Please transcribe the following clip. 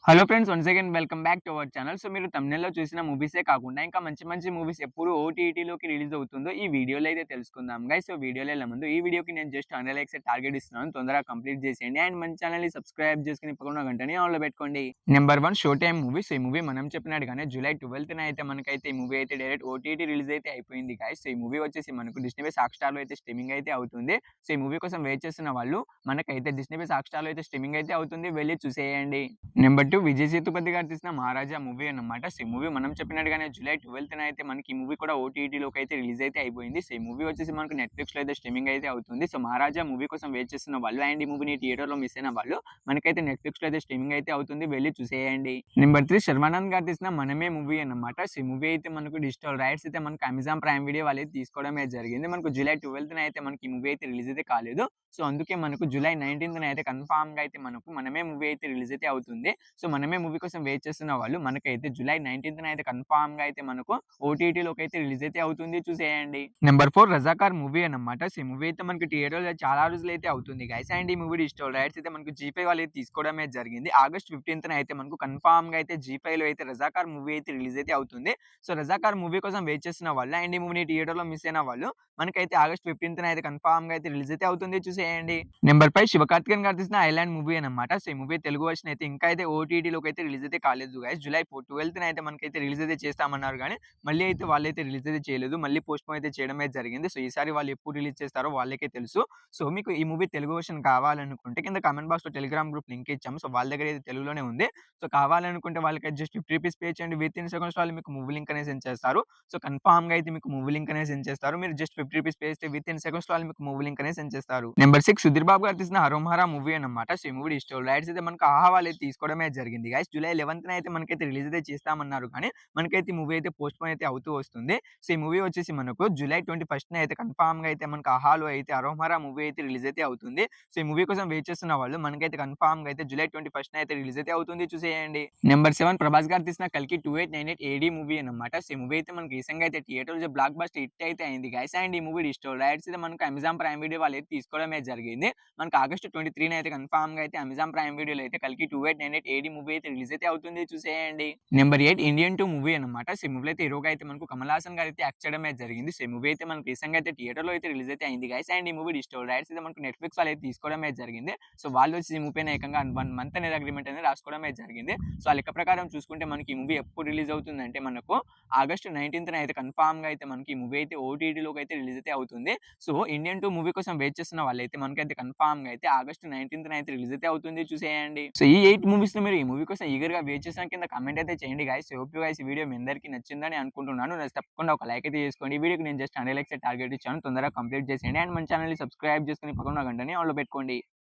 Hello friends once again welcome back to our channel. So మీరు థంబ్‌నెయిల్‌లో చూసిన మూవీసే కాకుండా ఇంకా మంచి మంచి మూవీస్ ఎప్పుడు ఓటీటీలోకి రిలీజ్ అవుతుందో ఈ వీడియోలో అయితే తెలుసుకుందాం గైస్. సో వీడియోలో వెళ్ళే ముందు ఈ వీడియోకి నేను జస్ట్ 100 లైక్స్ టార్గెట్ ఇస్తున్నాను. తొందరగా కంప్లీట్ చేసేయండి అండ్ మన ఛానల్‌ని సబ్స్క్రైబ్ చేసుకొని పక్కన గంటని ఆన్‌లో పెట్టుకోండి. Number 1 show time movie. So ఈ మూవీ మనం చెప్పినట్టుగానే జూలై 12న అయితే మనకైతే ఈ మూవీ అయితే డైరెక్ట్ ఓటీటీ రిలీజ్ అయితే అయిపోయింది గైస్. సో ఈ మూవీ వచ్చేసి మనకు డిస్నీ ప్లస్ హాట్‌స్టార్‌లో అయితే స్ట్రీమింగ్ అయితే అవుతుంది. సో ఈ మూవీ కోసం వెయిట్ చేస్తున్న వాళ్ళు మనకైతే డిస్నీ ప్లస్ హాట్‌స్టార్‌లో అయితే స్ట్రీమింగ్ అయితే అవుతుంది. వెళ్లి చూసేయండి. నెంబర్ 2 విజయ్ సేతుపతి గారు తీసిన 'మహారాజా' మూవీ అన్నమాట. సో, ఈ మూవీ మనం చెప్పినట్టుగానే జూలై 12న అయితే మనకి ఈ మూవీ కూడా ఓటీటీలోకి అయితే రిలీజ్ అయితే అయిపోయింది. సో, ఈ మూవీ వచ్చేసి మనకు నెట్‌ఫ్లిక్స్‌లో అయితే స్ట్రీమింగ్ అయితే అవుతుంది. సో, 'మహారాజా' మూవీ కోసం వెయిట్ చేస్తున్న వాళ్ళు అండ్ ఈ మూవీని థియేటర్‌లో మిస్ అయిన వాళ్ళు మనకైతే నెట్‌ఫ్లిక్స్‌లో అయితే స్ట్రీమింగ్ అయితే అవుతుంది. వెళ్లి చూసేయండి. నెంబర్ 3 శర్వానంద్ గారు తీసిన 'మనమే' మూవీ అన్నమాట. సో, ఈ మూవీ అయితే మనకు డిజిటల్ రైట్స్ అయితే మనకు అమెజాన్ ప్రైమ్ వీడియో వాళ్ళైతే తీసుకోవడమే జరిగింది. మనకు జూలై 12న అయితే మనకి ఈ మూవీ అయితే రిలీజ్ అయితే కాలేదు. సో, అందుకే మనకు జూలై 19న అయితే కన్ఫర్మ్‌గా అయితే మనకు 'మనమే' మూవీ అయితే రిలీజ్ అయితే అవుతుంది. సో, 'మనమే' మూవీ కోసం వెయిట్ చేస్తున్న వాళ్ళు మనకైతే జూలై 19న అయితే కన్ఫర్మ్‌గా అయితే మనకు ఓటీటీలోకి అయితే రిలీజ్ అయితే అవుతుంది. చూసేయండి. నెంబర్ 4 రజాకార్ మూవీ అన్నమాట. సో, ఈ మూవీ అయితే మనకి థియేటర్‌లో చాలా రోజులైతే అవుతుంది గైస్. అండ్ ఈ మూవీ డిజిటల్ రైట్స్ అయితే మనకు జీ5 వాళ్ళైతే తీసుకోవడమే జరిగింది. ఆగస్ట్ 15న అయితే మనకు కన్ఫర్మ్‌గా అయితే జీ5లో అయితే రజాకార్ మూవీ అయితే రిలీజ్ అయితే అవుతుంది. సో, రజాకార్ మూవీ కోసం వెయిట్ చేస్తున్న వాళ్ళు అండ్ ఈ మూవీని థియేటర్‌లో మిస్ అయిన వాళ్ళు మనకైతే ఆగస్ట్ 15న అయితే కన్ఫర్మ్‌గా అయితే రిలీజ్ అయితే అవుతుంది. చూసేయండి. నెంబర్ 5 శివకార్తికేయన్ గారు తీసిన 'ఐలాండ్' మూవీ అన్నమాట. సో, ఈ మూవీ తెలుగు వర్షన్ అయితే ఇంకా అయితే ఓటీటీలోకి అయితే రిలీజ్ అయితే కాలేదు గైస్. జూలై 12న అయితే మనకైతే రిలీజ్ అయితే చేస్తామన్నారు గానీ, మళ్ళీ అయితే వాళ్ళైతే రిలీజ్ అయితే చేయలేదు. మళ్ళీ పోస్ట్‌పోన్ అయితే చేయడమే జరిగింది. సో, ఈసారి వాళ్ళు ఎప్పుడు రిలీజ్ చేస్తారో వాళ్ళకే తెలుసు. సో, మీకు ఈ మూవీ తెలుగు వర్షన్ కావాలనుకుంటే కింద కామెంట్ బాక్స్‌లో టెలిగ్రామ్ గ్రూప్ లింక్ ఇచ్చాము. సో, వాళ్ళ దగ్గర అయితే తెలుగులోనే ఉంది. సో, కావాలనుకుంటే వాళ్ళకి జస్ట్ ₹50 పే చేయండి. వితిన్ సెకండ్స్‌లో వాళ్ళు మీకు మూవీ లింక్ అనేది సెండ్ చేస్తారు. సో, కన్ఫర్మ్‌గా అయితే మీకు మూవీ లింక్ అనేది సెండ్ చేస్తారు. మీరు జస్ట్ ₹50 పే చేస్తే వితిన్ సెకండ్స్‌లో వాళ్ళు మీకు మూవీ లింక్ అనేది సెండ్ చేస్తారు. నెంబర్ 6 సుధీర్ బాబు గారు తీసిన 'హరోం హరా' మూవీ అన్నమాట. సో, ఈ మూవీ డిజిటల్ రైట్స్ అయితే మనకు ఆహా వాళ్ళైతే తీసుకోవడమే జరిగింది గైస్. జూలై 11న అయితే మనకైతే రిలీజ్ అయితే చేస్తామన్నారు కానీ, మనకైతే ఈ మూవీ అయితే పోస్ట్‌పోన్ అయితే అవుతూ వస్తుంది. సో, ఈ మూవీ వచ్చేసి మనకు జూలై 21న అయితే కన్ఫర్మ్‌గా అయితే మనకు ఆహాలో అయితే 'హరోం హరా' మూవీ అయితే రిలీజ్ అయితే అవుతుంది. సో, ఈ మూవీ కోసం వెయిట్ చేస్తున్న వాళ్ళు మనకైతే కన్ఫర్మ్‌గా అయితే జూలై 21న అయితే రిలీజ్ అయితే అవుతుంది. చూసేయండి. నెంబర్ 7 ప్రభాస్ గారు తీసిన 'కల్కి 2898 ఏడీ' మూవీ అన్నమాట. సో, ఈ మూవీ అయితే మనకి రీసెంట్‌గా అయితే థియేటర్‌లో బ్లాక్ బస్టర్ హిట్ అయితే అయింది గైస్. అండ్ ఈ మూవీ డిజిటల్ రైట్స్ అయితే మనకు అమెజాన్ ప్రైమ్ వీడియో వాళ్ళైతే తీసుకోవడమే జరిగింది. మనకు ఆగస్ట్ 23న అయితే కన్ఫర్మ్‌గా అయితే అమెజాన్ ప్రైమ్ వీడియోలో అయితే 'కల్కి 2898 ఏడీ' మూవీ అయితే రిలీజ్ అయితే అవుతుంది. చూసేయండి. నెంబర్ 8 ఇండియన్ 2 మూవీ అన్నమాట. సో, ఈ మూవీలో అయితే హీరోగా అయితే మనకు కమల్ హాసన్ గారు అయితే యాక్ట్ చేయడమే జరిగింది. సో, ఈ మూవీ అయితే మనకు రీసెంట్‌గా అయితే థియేటర్‌లో అయితే రిలీజ్ అయితే అయింది గైస్. అండ్ ఈ మూవీ డిజిటల్ రైట్స్ అయితే మనకు నెట్‌ఫ్లిక్స్ వాళ్ళు అయితే తీసుకోవడమే జరిగింది. సో, వాళ్ళు వచ్చి ఈ మూవీని ఏకంగా 1 మంత్ అనేది అగ్రీమెంట్ అనేది రాసుకోవడమే జరిగింది. సో, ఆ లెక్క ప్రకారం చూసుకుంటే మనకి ఈ మూవీ ఎప్పుడు రిలీజ్ అవుతుందంటే మనకు ఆగస్ట్ 19న అయితే కన్ఫర్మ్‌గా అయితే మనకి ఈ మూవీ అయితే ఓటీటీలోకి అయితే రిలీజ్ అయితే అవుతుంది. సో, ఇండియన్ 2 మూవీ కోసం వెయిట్ చేస్తున్న వాళ్ళైతే మనకైతే కన్ఫర్మ్‌గా అయితే ఆగస్ట్ 19న అయితే రిలీజ్ అయితే అవుతుంది. చూసేయండి. సో, ఈ 8 మూవీస్‌లో మీరు ఈ మూవీ కోసం ఈగర్‌గా వెయిట్ చేసిన కింద కామెంట్ అయితే చేయండి గైస్. హోప్ యూ గైస్ ఈ వీడియో మీ అందరికీ నచ్చిందని అనుకుంటున్నాను. తప్పకుండా ఒక లైక్ అయితే చేసుకోండి. ఈ వీడియోకి నేను జస్ట్ 100 లైక్స్ టార్గెట్ ఇచ్చాను. తొందరగా కంప్లీట్ చేసేయండి. అండ్ మన ఛానెల్‌ని సబ్స్క్రైబ్ చేసుకొని పక్కన ఉన్న గంటని ఆన్‌లో పెట్టుకోండి.